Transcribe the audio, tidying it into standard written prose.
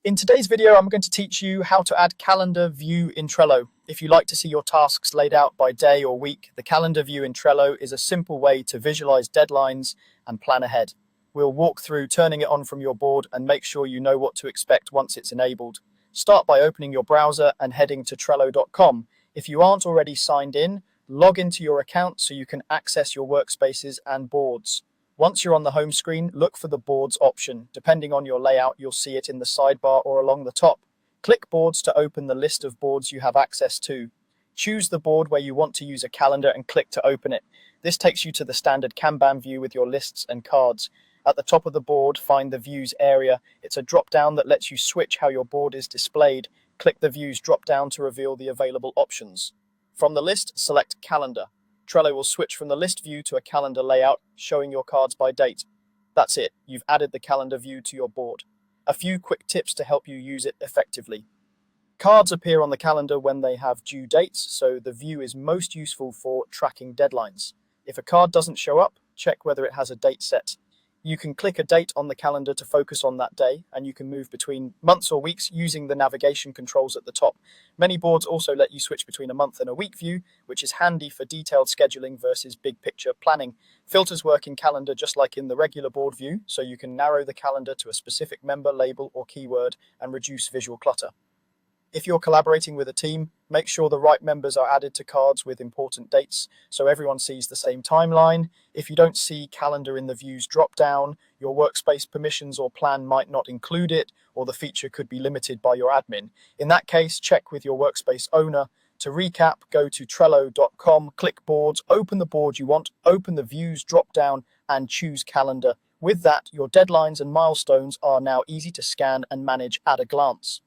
In today's video, I'm going to teach you how to add calendar view in Trello. If you like to see your tasks laid out by day or week, the calendar view in Trello is a simple way to visualize deadlines and plan ahead. We'll walk through turning it on from your board and make sure you know what to expect once it's enabled. Start by opening your browser and heading to Trello.com. If you aren't already signed in, log into your account so you can access your workspaces and boards. Once you're on the home screen, look for the Boards option. Depending on your layout, you'll see it in the sidebar or along the top. Click Boards to open the list of boards you have access to. Choose the board where you want to use a calendar and click to open it. This takes you to the standard Kanban view with your lists and cards. At the top of the board, find the Views area. It's a drop-down that lets you switch how your board is displayed. Click the Views drop-down to reveal the available options. From the list, select Calendar. Trello will switch from the list view to a calendar layout, showing your cards by date. That's it, you've added the calendar view to your board. A few quick tips to help you use it effectively. Cards appear on the calendar when they have due dates, so the view is most useful for tracking deadlines. If a card doesn't show up, check whether it has a date set. You can click a date on the calendar to focus on that day, and you can move between months or weeks using the navigation controls at the top. Many boards also let you switch between a month and a week view, which is handy for detailed scheduling versus big picture planning. Filters work in calendar just like in the regular board view, so you can narrow the calendar to a specific member, label, or keyword and reduce visual clutter. If you're collaborating with a team, make sure the right members are added to cards with important dates so everyone sees the same timeline. If you don't see calendar in the views drop-down, your workspace permissions or plan might not include it, or the feature could be limited by your admin. In that case, check with your workspace owner. To recap, go to Trello.com, click Boards, open the board you want, open the Views drop-down, and choose Calendar. With that, your deadlines and milestones are now easy to scan and manage at a glance.